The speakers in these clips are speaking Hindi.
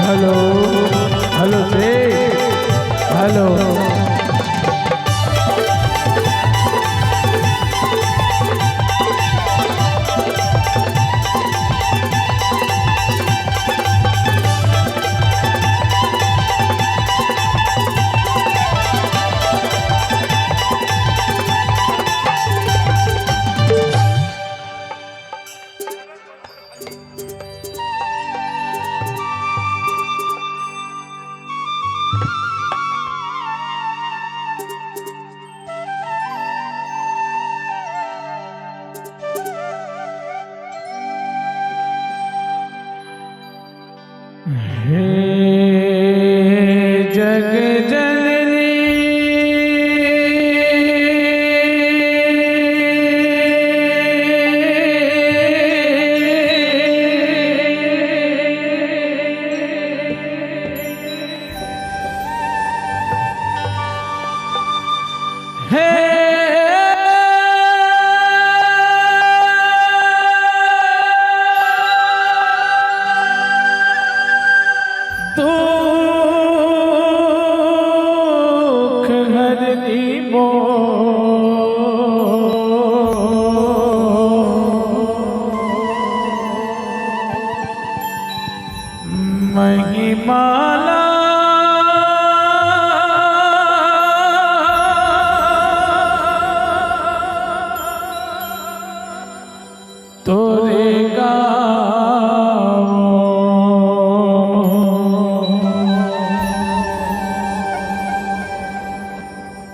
हेलो हेलो से हेलो हे जग जननी दुख हरनी मो महिमाला तोरे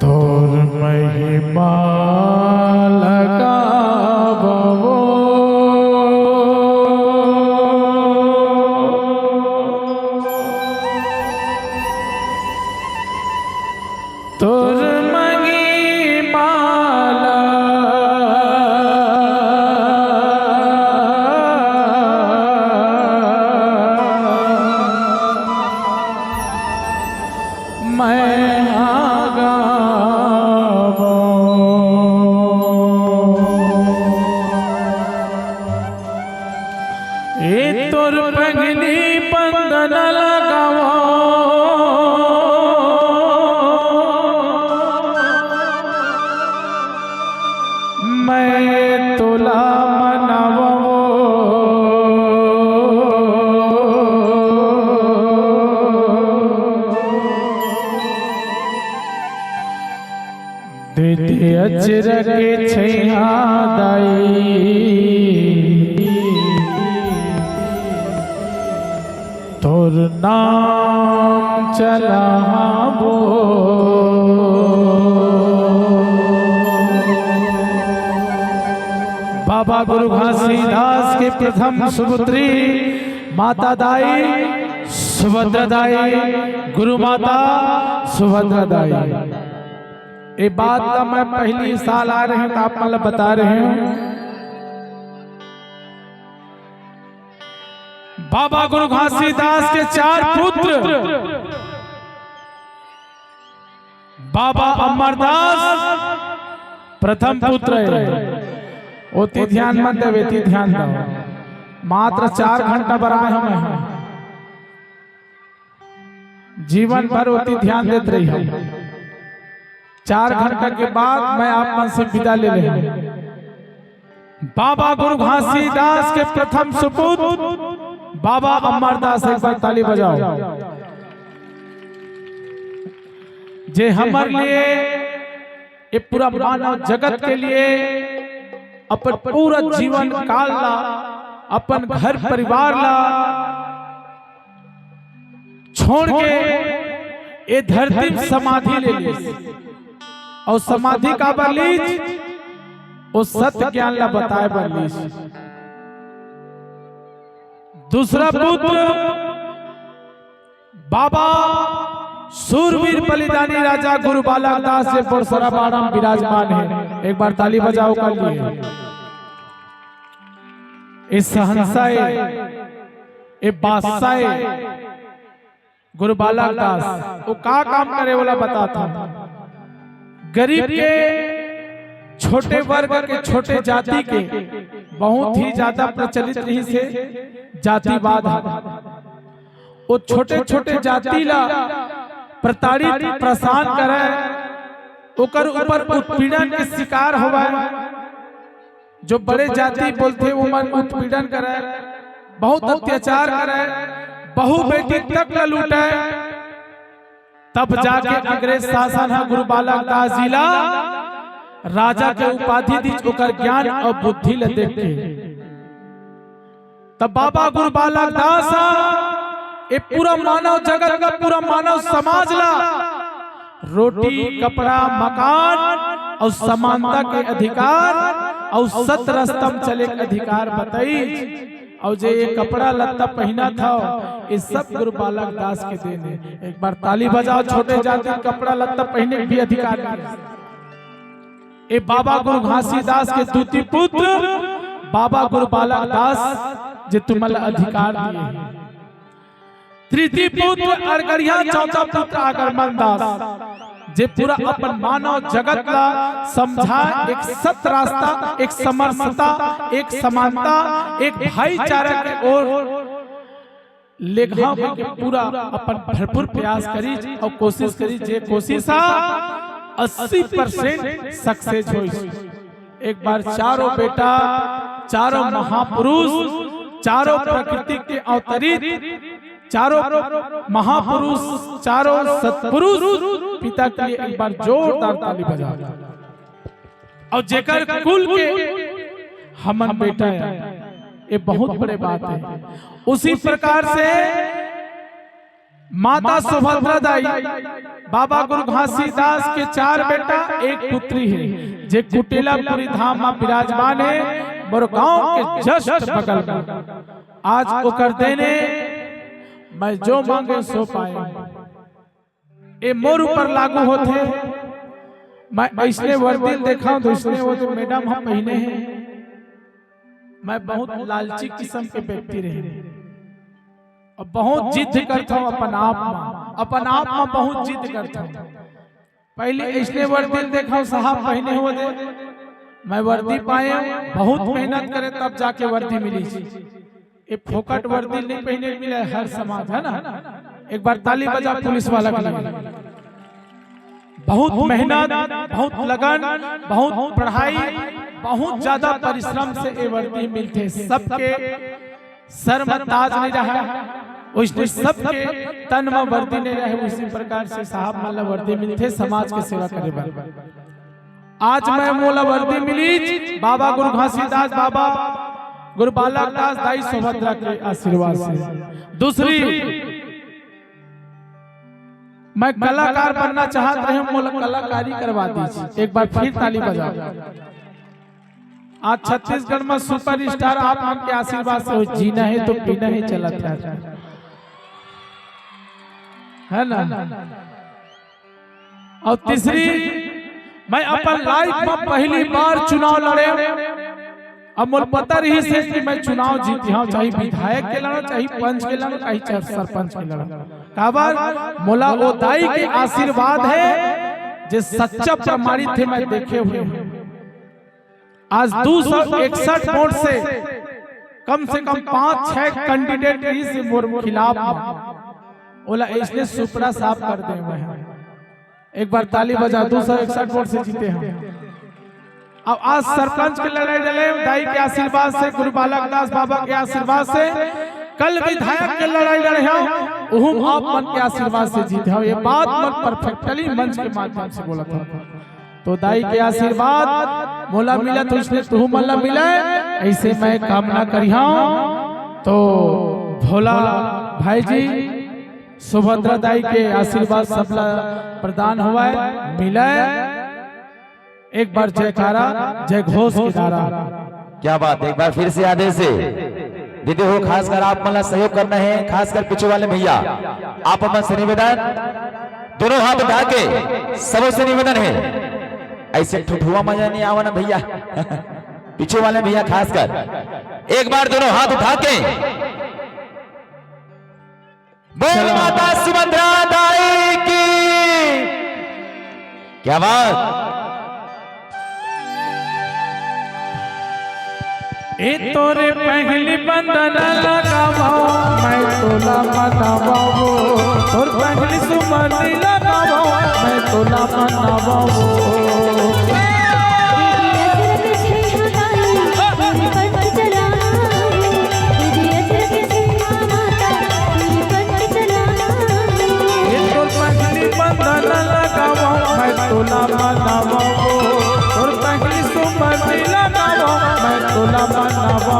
तोर महिमा लगावो तोर महिमा मैं आगावो ए तोर पगली बंधन लगावो मैं तोला मनावो दे अजर के छैया दाई तोर नाम चलाबो बाबा गुरु घासीदास के प्रथम सुपुत्री माता दाई सुभद्रा दाई गुरु माता सुभद्रा दाई। ये बात का मैं पहली साल आ रहे हैं तो आप मतलब बता रहे हैं। बाबा गुरु घासीदास के 4 पुत्र बाबा अमरदास प्रथम पुत्र है। ओती ध्यान मत देवे, ध्यान दो। मात्र 4 घंटा बराए हम हैं, जीवन भर ओती ध्यान देते रही है। 4 घंटा के बाद मैं आप मन से विदा ले ले। बाबा गुरु घासीदास के प्रथम सुपुत्र बाबा अमरदास, एक बार ताली बजाओ। जे हमारे लिए ये पूरा मानव जगत के लिए अपन पूरा जीवन काल ला, अपन घर परिवार ला छोड़ के ये धरती समाधि ले ली और समाधि का बलीज वो सत्य ज्ञान ला बताए बलीज। दूसरा पुत्र बाबा सूरवीर बलिदानी राजा गुरु बालक दास से पुरसरा बाड़म विराजमान है। एक बार ताली बजाओ कर लिए। इस सहनसाए ए बादशाह गुरु बालक दास वो का काम करे वाला बताता। गरीब के छोटे वर्ग के छोटे जाति के बहुत ही ज्यादा प्रचलित रही से जातिवाद है। वो छोटे छोटे जाति ला प्रताड़ित परेशान करे, ओकर ऊपर उत्पीड़न के शिकार होवे। जो बड़े जाति बोलते वो मन उत्पीड़न करे, बहुत अत्याचार करे, बहु बेटी तक न लूटे। तब जाके अंग्रेज शासन है गुरु बालक दास जिला राजा के उपाधि दी, ओकर ज्ञान और बुद्धि ले देख के। तब बाबा गुरु बालक दास ये पूरा मानव जगत का पूरा मानव समाज ला रोटी कपड़ा मकान और समानता के अधिकार और सत्र स्तंभ चले के अधिकार बताई। और जो ये कपड़ा लत्ता पहना था ये सब गुरु बालक दास के देने। एक बार ताली बजाओ, छोटे जाति कपड़ा लत्ता पहने के भी अधिकार है। ये बाबा गुरु घासीदास के द्वितीय पुत्र बाबा गुरु बालक दास जो तुम्हें अधिकार दिए। तृतीय पुत्र अरगड़िया, चौथा पुत्र आगरमन दास जे पूरा अपन मानव जगत का समझा एक सत रास्ता, एक समरसता, एक समानता, एक भाईचारा के ओर लेखा के पूरा अपन भरपूर प्रयास करी और कोशिश करी। जे कोशिश 80% सक्सेस हुई। एक बार चारों बेटा, चारों महापुरुष, चारों प्रकृति के अवतरित, चारों महापुरुष, चारों सत्पुरुष पिता के लिए एक बार जोरदार ताली बजाओ। और जेकर कुल के हमन बेटा है, ये बहुत बड़े बात है। उसी प्रकार से माता सुभद्रा दाई बाबा गुरु घासीदास के 4 बेटा 1 पुत्री है, जे कुटिलापुरी धाम में विराजमान है, मोर गांव के जस्ट बगल में। आज ओकर देने मैं जो मांगे सो पाए, ये मोर ऊपर लागू होते। मैं इसने वर्दी देखा तो इसने वो तो मैडम हम पहने हैं। मैं बहुत लालची किस्म के व्यक्ति रहे और बहुत जिद करता हूँ अपन आप में बहुत जिद करता हूँ। पहले इसने वर्दी देखा साहब पहने हुए दे, मैं वर्दी पाए, बहुत मेहनत करे तब जाके वर्दी मिली। ये फोकट वर्दी नहीं पहने मिले हर समाज है ना। एक बार ताली बजा पुलिस वाला के लिए। बहुत मेहनत, बहुत लगन, बहुत पढ़ाई, बहुत ज्यादा परिश्रम से ये वर्दी मिलते। सबके सर में ताज नहीं रहा, उसने सबके तन में वर्दी नहीं रहे। उसी प्रकार से साहब माला वर्दी मिलते समाज के सेवा करे बार। आज मैं मोला वर्दी मिली बाबा गुरु घासीदास बाबा गुरु बालक दास दाई सुभद्रा के आशीर्वाद से। दूसरी, मैं कलाकार बनना चाहता हूं, मोला कलाकारी करवा दीजिए। एक बार फिर ताली बजाओ। आज छत्तीसगढ़ में सुपरस्टार आप के आशीर्वाद से हो। जीना है तो पीना ही चला है ना। और तीसरी, मैं अपन लाइफ में पहली बार चुनाव लड़े। अब मुझे पता रही से कि मैं चुनाव जीती हूं, चाहे विधायक के लड़ा, चाहे पंच के लड़ा, चाहे सरपंच के लड़ा। काबर मोला वो दाई के आशीर्वाद है जो सच्चा प्रमाणित थे, मैं देखे हुए हूं। आज 261 वोट से कम 5-6 कैंडिडेट से मोर खिलाफ ओला इसने सुपड़ा साफ कर दे हुए हैं। एक बार ताली बजा। 261 वोट से जीते हैं। अब आज सरपंच के लड़ाई डले दाई के आशीर्वाद से, गुरु बालक दास बाबा के आशीर्वाद से। कल विधायक के लड़ाई लड़े हो, आप मन के आशीर्वाद से जीते हो। ये बात मैं परफेक्टली मंच के माध्यम से बोला था। तो दाई के आशीर्वाद मोला मिला तो इसने तू मला मिला, ऐसे मैं कामना करिया। तो भोला भाई जी सुभद्रा दाई के आशीर्वाद सबला प्रदान हुआ है, मिला है। एक बार जयकारा, जय घोष की नारा। क्या बात, एक बार फिर से आदेश से दीदी हो, खासकर आप मतलब सहयोग करना है, खासकर पीछे वाले भैया आप अपन से निवेदन, दोनों हाथ उठा के सबसे निवेदन है, ऐसे ठुठुआ मजा नहीं आवा ना भैया। पीछे वाले भैया खासकर एक बार दोनों हाथ उठा के बोल माता सुभद्रा दाई की क्या बात। ए तोरे पहली बंधन लगावो मैं तोला मनावो, तोर पहली सुमति लगावो मैं तोला मनावो। तोला मनावो और पहली सुमति लगावो मैं तोला मनावो।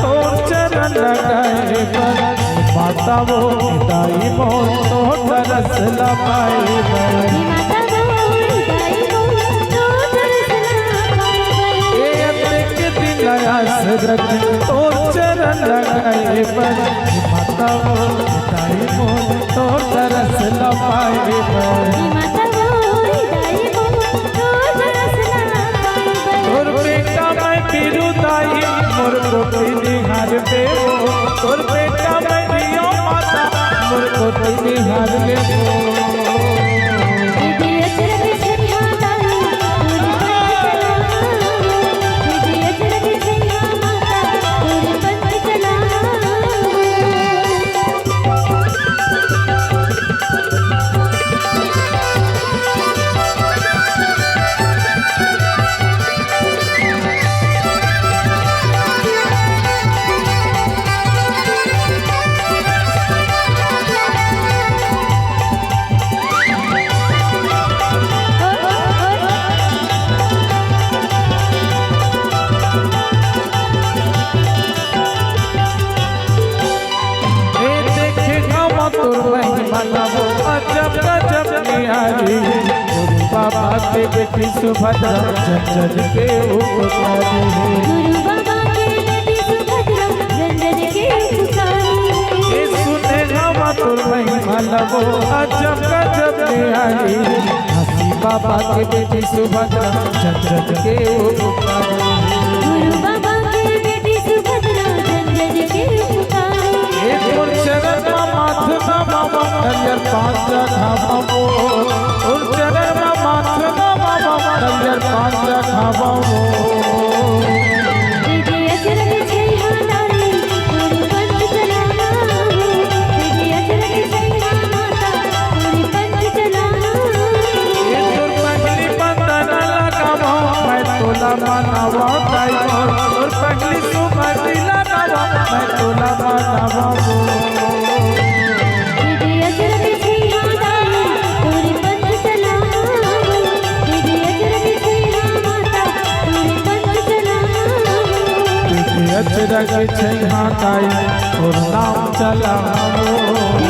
तोर चरण लगाए पर माता वो दाई मोर तो तरस लगाए तोर चरण लगाए पर माता वो दाई मोर तो तरस लगाए तोर बेटा मैं फिरू दाई मोर को निहार दे तोर बेटा मैं दियो माता मोर को निहार ले। बाबा के बेटी सुभद्रा जन के उपकारी गुरु बाबा के बेटी सुभद्रा जन के उपकारी ए सुने हम तोर महिमा लबो अजब गजब निहारी हसी बाबा के बेटी सुभद्रा जन के उपकारी गुरु बाबा के बेटी सुभद्रा जन के उपकारी ए तोर चरण माथ ना बाबा हरियर पांच खाबो तोर चरण माथ ना बाबा हरियर पांच खाबो विजय अचरज छै हमारी तोरी पंच चलाना विजय अचरज छै माता तोरी पंच चलाना ये तोर पगली बंधन लगावो मैं तोला मनावो दाई तोर पगली सुमति लगावो मैं तोला मनावो अचरज छै हाथाई और नाम चलावो।